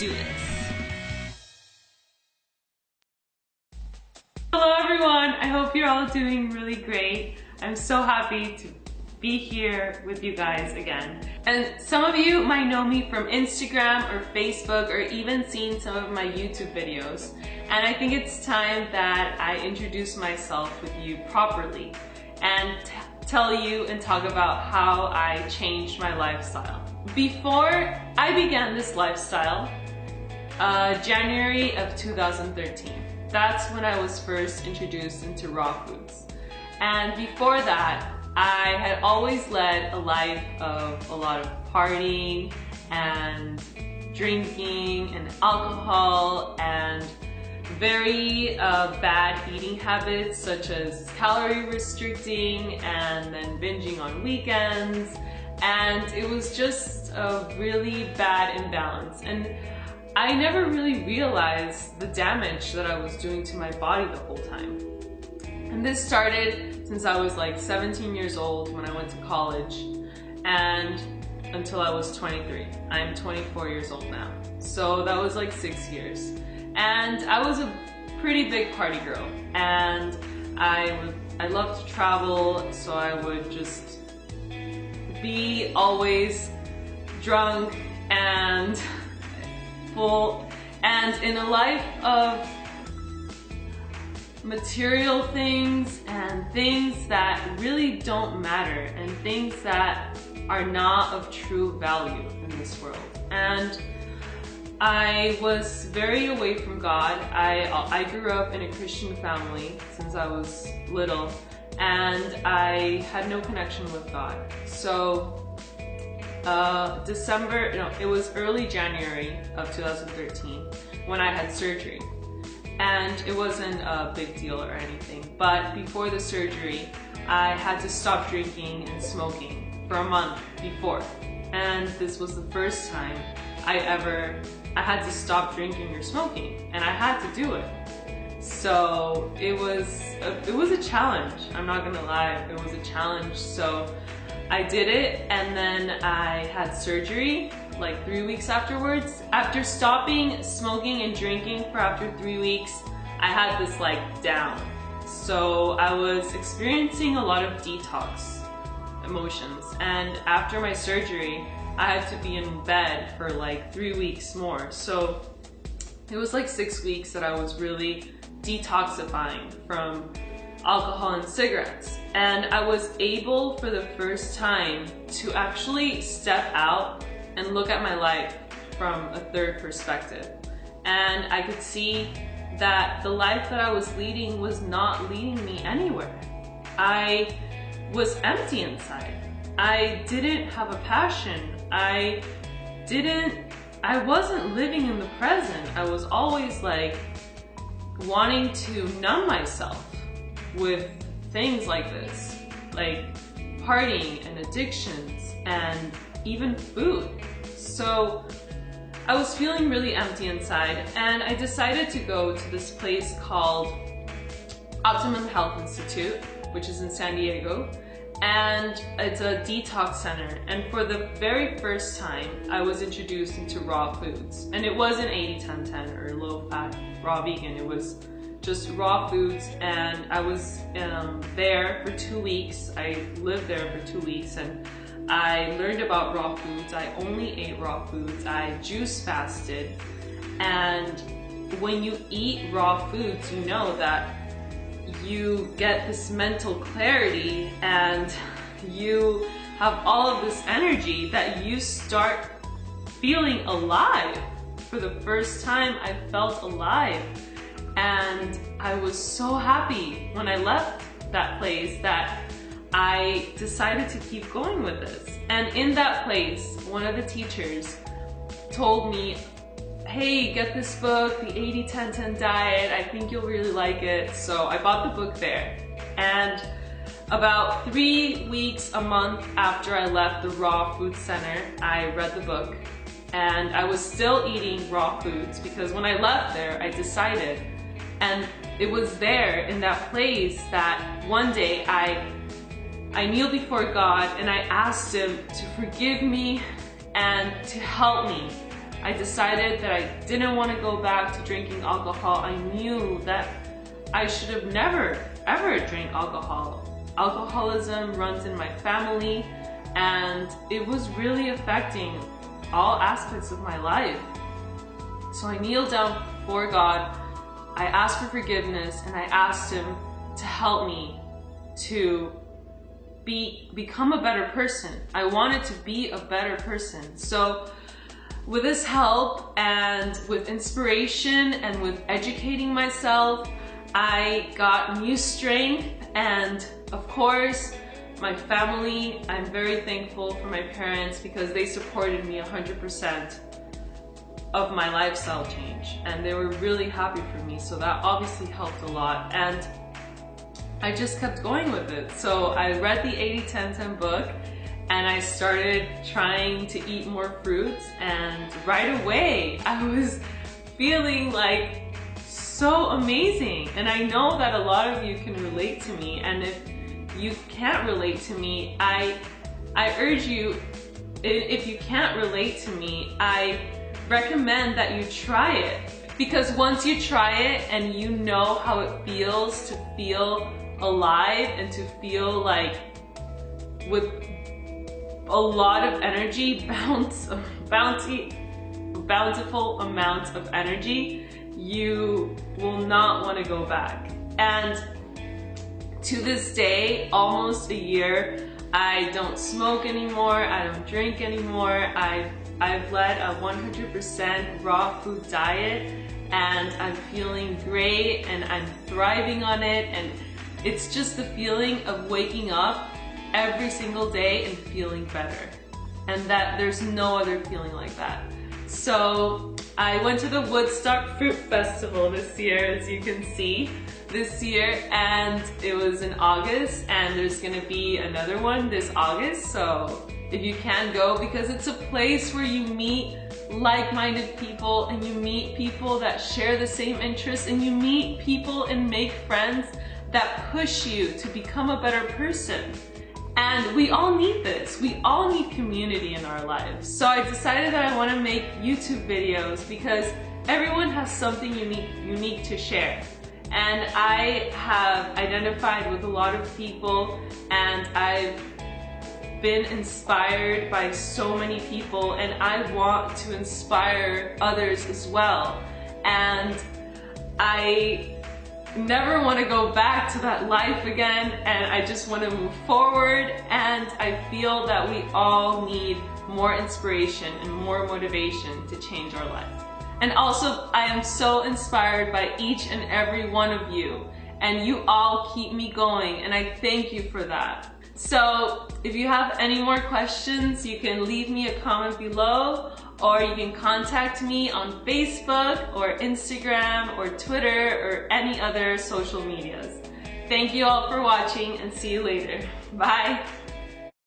do this. Hello everyone, I hope you're all doing really great. I'm so happy to be here with you guys again. And some of you might know me from Instagram or Facebook or even seen some of my YouTube videos. And I think it's time that I introduce myself with you properly and tell you and talk about how I changed my lifestyle. Before I began this lifestyle, January of 2013. That's when I was first introduced into raw foods. And before that, I had always led a life of a lot of partying and drinking and alcohol and very bad eating habits such as calorie restricting and then binging on weekends. And it was just a really bad imbalance. And I never really realized the damage that I was doing to my body the whole time. And this started since I was like 17 years old when I went to college and until I was 23. I'm 24 years old now. So that was like 6 years. And I was a pretty big party girl and I loved to travel, so I would just be always drunk and full and in a life of material things and things that really don't matter and things that are not of true value in this world. And I was very away from God. I grew up in a Christian family since I was little and I had no connection with God. So it was early January of 2013 when I had surgery. And it wasn't a big deal or anything, but before the surgery, I had to stop drinking and smoking for a month before. And this was the first time I had to stop drinking or smoking, and I had to do it. So it was a challenge. I'm not gonna lie, it was a challenge. So I did it, and then I had surgery like 3 weeks afterwards. After stopping smoking and drinking for after 3 weeks, I had this like down. So I was experiencing a lot of detox emotions, and after my surgery, I had to be in bed for like 3 weeks more. So it was like 6 weeks that I was really detoxifying from alcohol and cigarettes. And I was able for the first time to actually step out and look at my life from a third perspective. And I could see that the life that I was leading was not leading me anywhere. I was empty inside. I didn't have a passion. I wasn't living in the present. I was always like wanting to numb myself with things like this, like partying and addictions and even food. So I was feeling really empty inside, and I decided to go to this place called Optimum Health Institute, which is in San Diego, and it's a detox center. And for the very first time, I was introduced into raw foods. And it wasn't 80-10-10 or low-fat raw vegan, it was just raw foods. And I was there for 2 weeks. I lived there for 2 weeks, and I learned about raw foods. I only ate raw foods. I juice fasted. And when you eat raw foods, you know that you get this mental clarity and you have all of this energy that you start feeling alive. For the first time, I felt alive. And I was so happy when I left that place that I decided to keep going with this. And in that place, one of the teachers told me, hey, get this book, the 80-10-10 diet, I think you'll really like it. So I bought the book there. And about 3 weeks, a month after I left the raw food center, I read the book. And I was still eating raw foods because when I left there, I decided. And it was there in that place that one day I kneeled before God and I asked Him to forgive me and to help me I decided that I didn't want to go back to drinking alcohol. I knew that I should have never, ever drank alcohol. Alcoholism runs in my family, and it was really affecting all aspects of my life. So I kneeled down before God, I asked for forgiveness, and I asked Him to help me to become a better person. I wanted to be a better person. So with His help and with inspiration and with educating myself, I got new strength, and of course, my family, I'm very thankful for my parents because they supported me 100% of my lifestyle change, and they were really happy for me, so that obviously helped a lot, and I just kept going with it. So I read the 80-10-10 book, and I started trying to eat more fruits, and right away I was feeling like so amazing. And I know that a lot of you can relate to me, and if you can't relate to me, I urge you, if you can't relate to me, I recommend that you try it, because once you try it and you know how it feels to feel alive and to feel like with a lot of energy, bountiful amounts of energy, you will not want to go back. And to this day, almost a year, I don't smoke anymore, I don't drink anymore, I've led a 100% raw food diet, and I'm feeling great, and I'm thriving on it, and it's just the feeling of waking up every single day and feeling better. And that there's no other feeling like that. So I went to the Woodstock Fruit Festival this year, as you can see, this year, and it was in August, and there's gonna be another one this August, so if you can go, because it's a place where you meet like-minded people, and you meet people that share the same interests, and you meet people and make friends that push you to become a better person. And we all need this. We all need community in our lives. So I decided that I want to make YouTube videos because everyone has something unique to share. And I have identified with a lot of people, and I've been inspired by so many people, and I want to inspire others as well. And I never want to go back to that life again, and I just want to move forward, and I feel that we all need more inspiration and more motivation to change our lives. And also, I am so inspired by each and every one of you, and you all keep me going, and I thank you for that. So if you have any more questions, you can leave me a comment below, or you can contact me on Facebook or Instagram or Twitter or any other social medias. Thank you all for watching, and see you later. Bye.